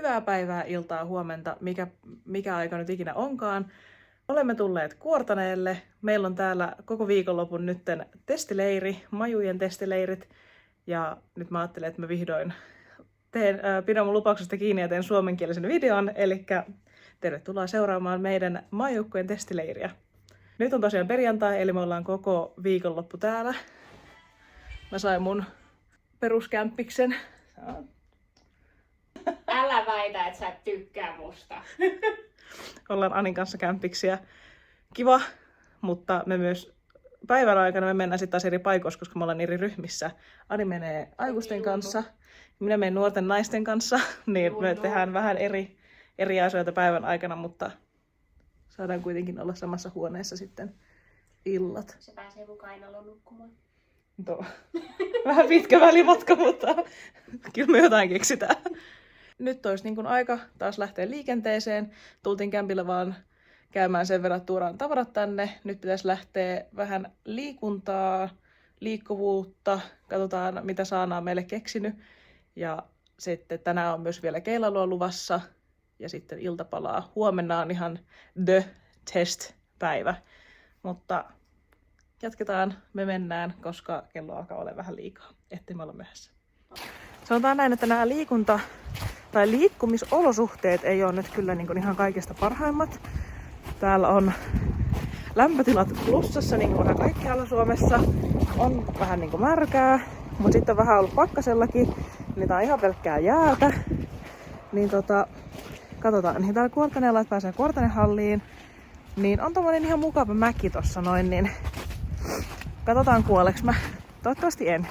Hyvää päivää, iltaa, huomenta, mikä aika nyt ikinä onkaan. Olemme tulleet Kuortaneelle. Meillä on täällä koko viikonlopun nytten testileiri, majujen testileirit. Ja nyt mä ajattelin, että mä vihdoin pidän mun lupauksesta kiinni ja teen suomenkielisen videon. Eli tervetuloa seuraamaan meidän maajoukkueen testileiriä. Nyt on tosiaan perjantai, eli me ollaan koko viikonloppu täällä. Mä sain mun peruskämppiksen. Älä väitä, että sä et tykkää musta. Ollaan Anin kanssa kämpiksiä. Kiva, mutta me myös päivän aikana me mennään sitten taas eri paikoissa, koska me ollaan eri ryhmissä. Ani menee aikuisten kanssa, minä menen nuorten naisten kanssa, niin me tehdään vähän eri asioita päivän aikana, mutta saadaan kuitenkin olla samassa huoneessa sitten illat. Se pääsee mun kainaloon nukkumaan. Vähän pitkä välimatka, mutta kyllä me jotain keksitään. Nyt olisi niin kuin aika taas lähteä liikenteeseen. Tultiin kämpillä vaan käymään sen verran, että tuodaan tavarat tänne. Nyt pitäisi lähteä vähän liikuntaa, liikkuvuutta. Katsotaan, mitä Saana on meille keksinyt. Ja sitten tänään on myös vielä keilalua luvassa. Ja sitten iltapalaa. Huomenna on ihan the test-päivä. Mutta jatketaan, me mennään, koska kello alkaa olla vähän liikaa, ettei me olla myöhässä. Sanotaan näin, että nämä liikkumisolosuhteet ei ole nyt kyllä niin kuin ihan kaikista parhaimmat. Täällä on lämpötilat plussassa niin kuin vähän kaikkialla Suomessa. On vähän niin kuin märkää, mutta sitten on vähän ollut pakkasellakin. Niin tää on ihan pelkkää jäätä. Niin katsotaan, niin täällä Kuortaneella, että pääsee Kuortanehalliin. Niin on tommonen ihan mukava mäki tossa noin, niin katsotaan kuoleks mä. Toivottavasti en.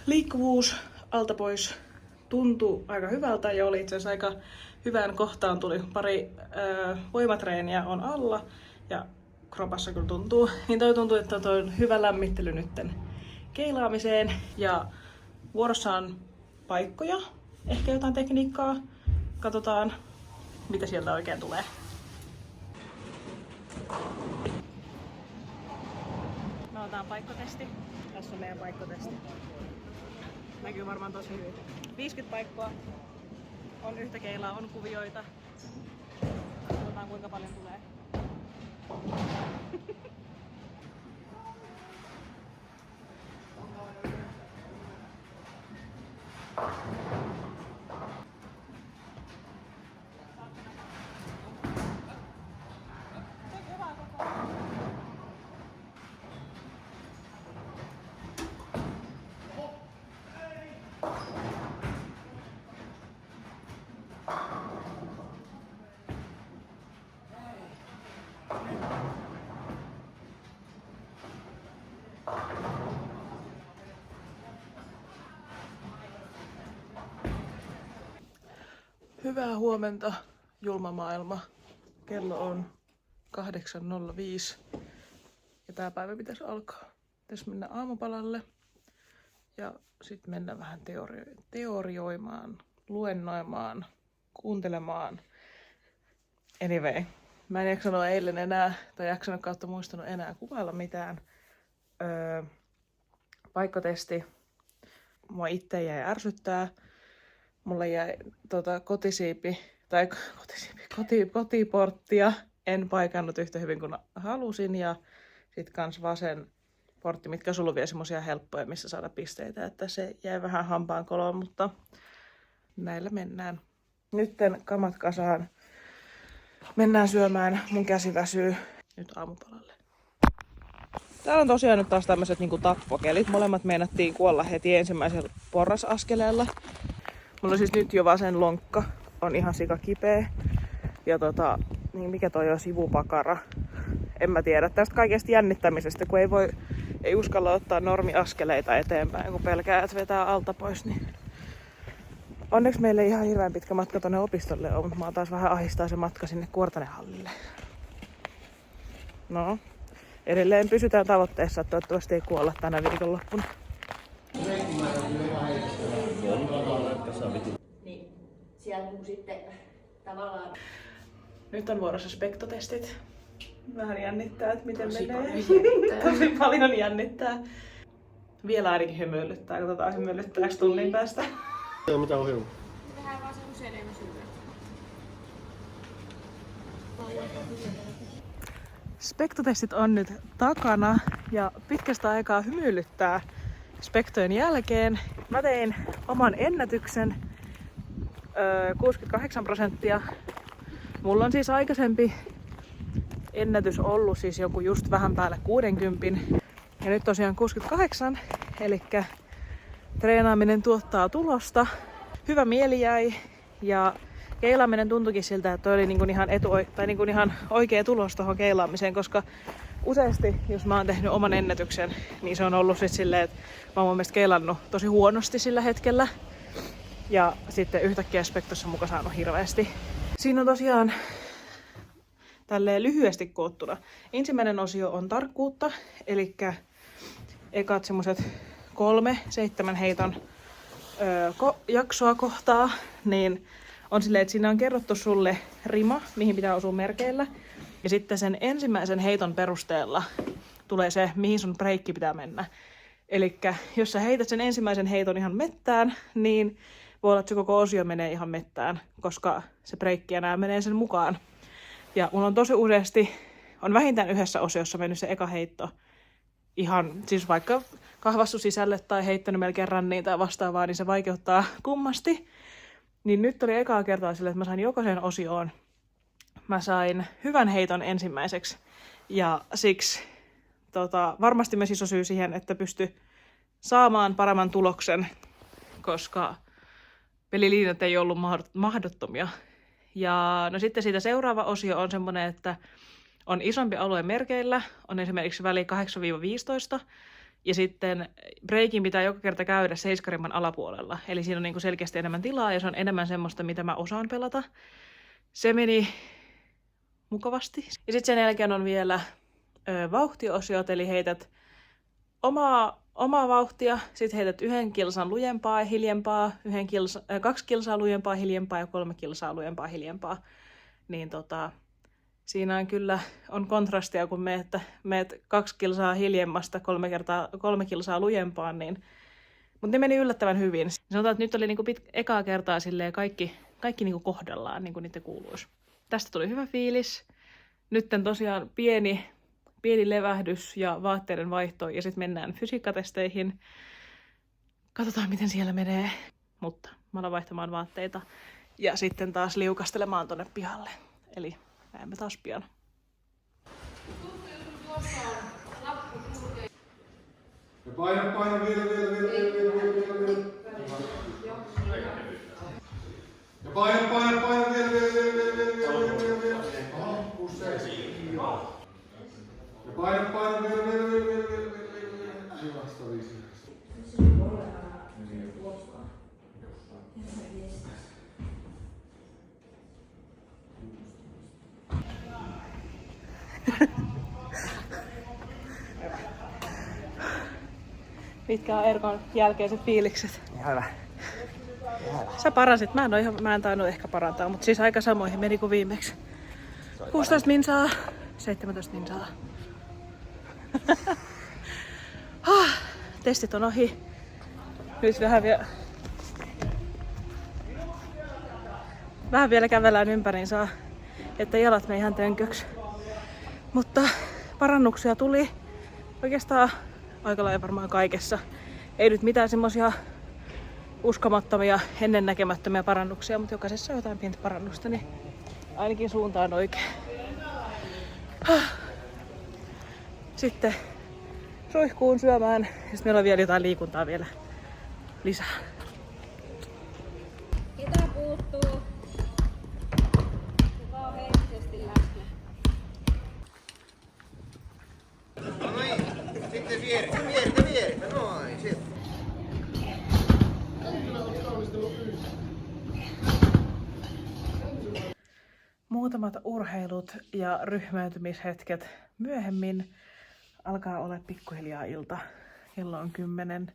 Liikkuvuus alta pois tuntui aika hyvältä ja oli itse asiassa aika hyvään kohtaan. Tuli pari voimatreeniä on alla ja kropassa kyllä tuntuu. Niin toi tuntuu, että toi on hyvä lämmittely nytten keilaamiseen. Ja vuorossa on paikkoja, ehkä jotain tekniikkaa. Katsotaan, mitä sieltä oikein tulee. Me otetaan paikkotesti. Tässä on meidän paikkotesti. Näkyy varmaan tosi hyvin. 50 paikkoa. On yhtä keilaa, on kuvioita. Katsotaan kuinka paljon tulee. Hyvää huomenta, julma maailma. Kello on 8.05 ja tää päivä pitäisi alkaa. Pitäisi mennä aamupalalle ja sitten mennä vähän teorioimaan, luennoimaan, kuuntelemaan. Anyway, mä en jaksanut eilen enää, tai jaksanut kautta muistanut enää kuvailla mitään. Paikkotesti mua itse jäi ärsyttää. Mulle jäi kotiporttia. En paikannut yhtä hyvin kuin halusin. Ja sit kans vasen portti, mitkä sulla vielä semmosia helppoja, missä saada pisteitä. Että se jäi vähän hampaan koloon, mutta näillä mennään. Nytten kamat kasaan. Mennään syömään. Mun käsi väsyy nyt aamupalalle. Täällä on tosiaan nyt taas tämmöiset niinku tappokelit. Molemmat meinattiin kuolla heti ensimmäisellä porrasaskeleella. Mulla siis nyt jo vasen lonkka on ihan sikakipeä. Ja niin mikä toi on sivupakara? En mä tiedä tästä kaikesta jännittämisestä, kun ei uskalla ottaa normiaskeleita eteenpäin, kun pelkää, että vetää alta pois. Niin. Onneksi meille ei ihan hirveän pitkä matka tonne opistolle on, mutta mä taas vähän ahistaa se matka sinne Kuortanehallille. No, edelleen pysytään tavoitteessa, että toivottavasti ei kuolla tänä viikonloppuna. Niin, siellä sitten tavallaan... Nyt on vuorossa spektotestit. Vähän jännittää, että miten Tosi menee. paljon jännittää. Tosi paljon jännittää. Vielä ainakin hymyilyttää. Katsotaan hymyilyttääks tunnin päästä. Ei oo mitään ohjelmaa. Vähän vaan se enemmän syvää. Spektotestit on nyt takana ja pitkästä aikaa hymyilyttää spektojen jälkeen. Mä tein oman ennätyksen 68%. Mulla on siis aikaisempi ennätys ollut siis joku just vähän päälle 60. Ja nyt tosiaan 68, eli treenaaminen tuottaa tulosta. Hyvä mieli jäi ja keilaaminen tuntuikin siltä, että toi oli niinku ihan oikea tulos tuohon keilaamiseen, koska useasti, jos mä oon tehnyt oman ennätyksen, niin se on ollut sit silleen, että mä oon mun mielestä keilannut tosi huonosti sillä hetkellä. Ja sitten yhtäkkiä spektossa muka saanut hirveästi. Siinä on tosiaan tälleen lyhyesti koottuna. Ensimmäinen osio on tarkkuutta, eli ekat semmoset 7 heiton jaksoa kohtaa, niin on silleen, että siinä on kerrottu sulle rima, mihin pitää osua merkeillä. Ja sitten sen ensimmäisen heiton perusteella tulee se, mihin sun breikki pitää mennä. Eli jos sä heität sen ensimmäisen heiton ihan mettään, niin voi olla, että se koko osio menee ihan mettään, koska se breikki enää menee sen mukaan. Ja mulla on tosi useasti, on vähintään yhdessä osiossa mennyt se eka heitto ihan, siis vaikka kahvassu sisälle tai heittänyt melkein ranniin tai vastaavaa, niin se vaikeuttaa kummasti. Niin nyt oli ekaa kertaa sille, että mä sain jokaisen osioon. Mä sain hyvän heiton ensimmäiseksi. Ja siksi varmasti myös iso syy siihen, että pysty saamaan paremman tuloksen, koska peliliinat ei ollut mahdottomia. Ja no sitten siitä seuraava osio on semmoinen, että on isompi alue merkeillä, on esimerkiksi väli 8-15, ja sitten breikin pitää joka kerta käydä seiskarimman alapuolella. Eli siinä on niinku selkeästi enemmän tilaa, ja se on enemmän semmoista, mitä mä osaan pelata. Se meni mukavasti. Ja sitten sen jälkeen on vielä vauhtiosiot, eli heität omaa vauhtia, sitten heität 1 kilsan lujempaa ja hiljempaa, 2 kilsaa lujempaa hiljempaa ja 3 kilsaa lujempaa hiljempaa. Niin siinä on kyllä kontrastia, kun meet 2 kilsaa hiljemmasta 3 kilsaa lujempaan, niin mutta ne meni yllättävän hyvin. Sanotaan, että nyt oli niinku ekaa kertaa silleen kaikki niinku kohdallaan, niin kuin niitä kuuluisi. Tästä tuli hyvä fiilis. Nyt tosiaan pieni levähdys ja vaatteiden vaihto ja sitten mennään fysiikkatesteihin. Katsotaan, miten siellä menee. Mutta mä alan vaihtamaan vaatteita ja sitten taas liukastelemaan tonne pihalle. Eli näemme taas pian. Ja paina vielä. Ja paina vielä. Aha, 6-7. Ja paina vielä. Vasta 5. Mitkä on Erkon jälkeiset fiilikset? Hyvä. Sä parasit. Mä en tainnut ehkä parantaa, mutta siis aika samoihin meni kuin viimeksi. 16 minsaa, 17 minsaa. Testit on ohi. Nyt vähän vielä kävellään ympäriinsä, että jalat mene ihan tönköksi. Mutta parannuksia tuli oikeastaan aika lailla varmaan kaikessa. Ei nyt mitään semmosia uskomattomia, ennennäkemättömiä parannuksia, mutta jokaisessa on jotain pientä parannusta, niin ainakin suunta on oikein. Sitten suihkuun syömään, ja sitten meillä on vielä jotain liikuntaa vielä lisää. Ketä puuttuu? Kuka on henkisesti läsnä? No niin, sitten vierestä. Noin, sieltä. Muutamat urheilut ja ryhmäytymishetket myöhemmin. Alkaa olla pikkuhiljaa ilta. Kello on 10.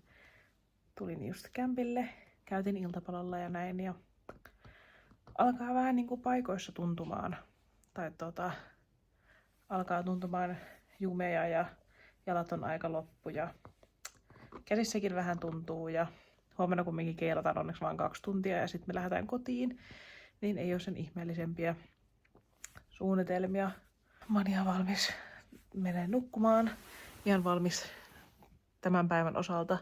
Tulin just kämpille, käytin iltapalalla ja näin. Ja alkaa vähän niin kuin paikoissa tuntumaan. Tai alkaa tuntumaan jumeja ja jalat on aika loppu ja käsissäkin vähän tuntuu ja huomenna kumminkin keilataan onneksi vain 2 tuntia ja sitten me lähdetään kotiin, niin ei ole sen ihmeellisempiä suunnitelmia. Mä oon ihan valmis menee nukkumaan, ihan valmis tämän päivän osalta.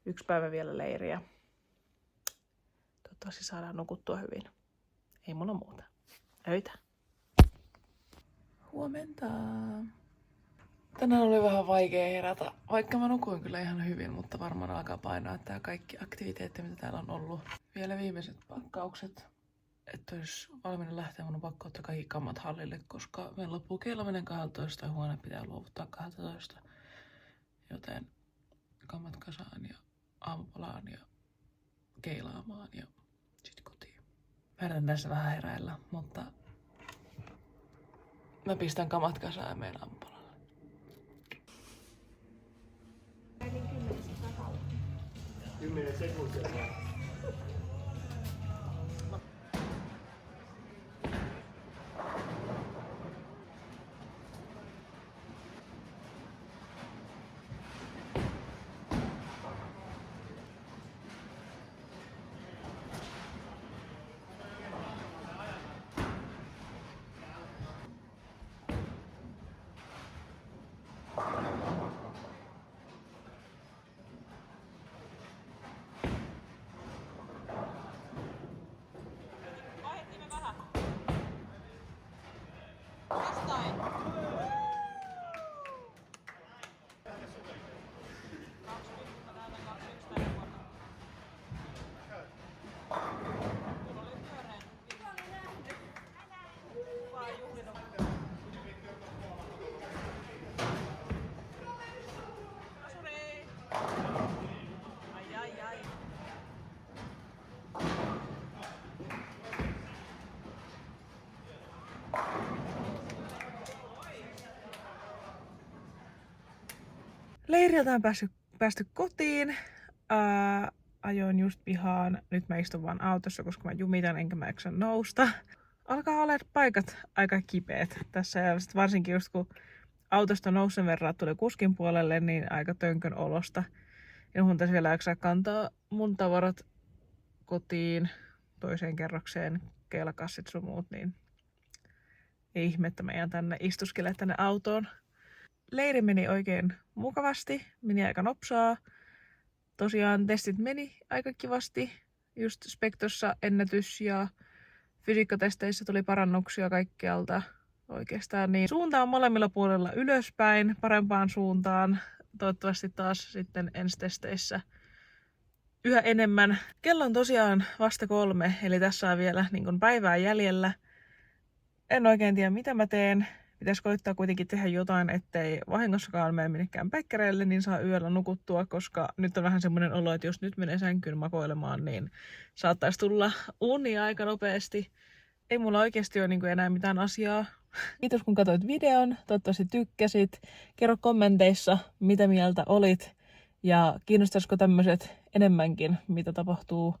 1 päivä vielä leiriä. Toivottavasti saadaan nukuttua hyvin. Ei mulla muuta. Öitä. Huomenta. Tänään oli vähän vaikea herätä, vaikka mä nukuin kyllä ihan hyvin, mutta varmaan alkaa painaa tää kaikki aktiviteetti, mitä täällä on ollut. Vielä viimeiset pakkaukset, että olisi valmiina lähteä, mun on pakko ottaa kaikki kammat hallille, koska meillä loppuu keilaaminen 12 ja huone pitää luovuttaa 12. Joten kammat kasaan ja aamupalaan ja keilaamaan ja sit kotiin. Mä yritän tässä vähän heräillä, mutta mä pistän kamat kasaan ja menen aamupalalle. 10 sekuntia. Leiriltä on päästy kotiin. Ajoin just pihaan. Nyt mä istun vaan autossa, koska mä jumitan enkä mä jaksa nousta. Alkaa olla paikat aika kipeät tässä ja sit varsinkin just kun autosta nousen verran tuli kuskin puolelle, niin aika tönkön olosta. Ja mun tässä vielä jaksaa kantaa mun tavarat kotiin toiseen kerrokseen, keilakassit sun muut, niin ei ihme, että mä jään tänne istuskelemaan tänne autoon. Leiri meni oikein mukavasti, meni aika nopsaa. Tosiaan testit meni aika kivasti. Just Spektossa ennätys ja fysiikkatesteissä tuli parannuksia kaikkialta oikeastaan. Niin suunta on molemmilla puolella ylöspäin, parempaan suuntaan. Toivottavasti taas sitten ensi testeissä yhä enemmän. Kello on tosiaan vasta 3, eli tässä on vielä niin kuin päivää jäljellä. En oikein tiedä mitä mä teen. Pitäisi koittaa kuitenkin tehdä jotain, ettei vahingossakaan mene minnekään päikkäreille, niin saa yöllä nukuttua, koska nyt on vähän semmoinen olo, että jos nyt menee sänkyyn makoilemaan, niin saattaisi tulla unia aika nopeasti. Ei mulla oikeasti ole niin enää mitään asiaa. Kiitos kun katsoit videon, toivottavasti tykkäsit. Kerro kommenteissa, mitä mieltä olit ja kiinnostaisiko tämmöiset enemmänkin, mitä tapahtuu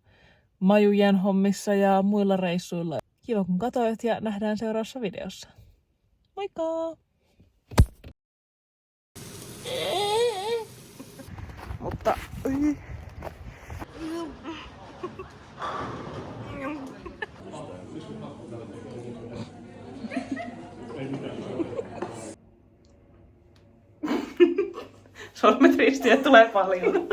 majujen hommissa ja muilla reissuilla. Kiva kun katsoit ja nähdään seuraavassa videossa. Moikka! Mutta... Sormet ristiä tulee paljon.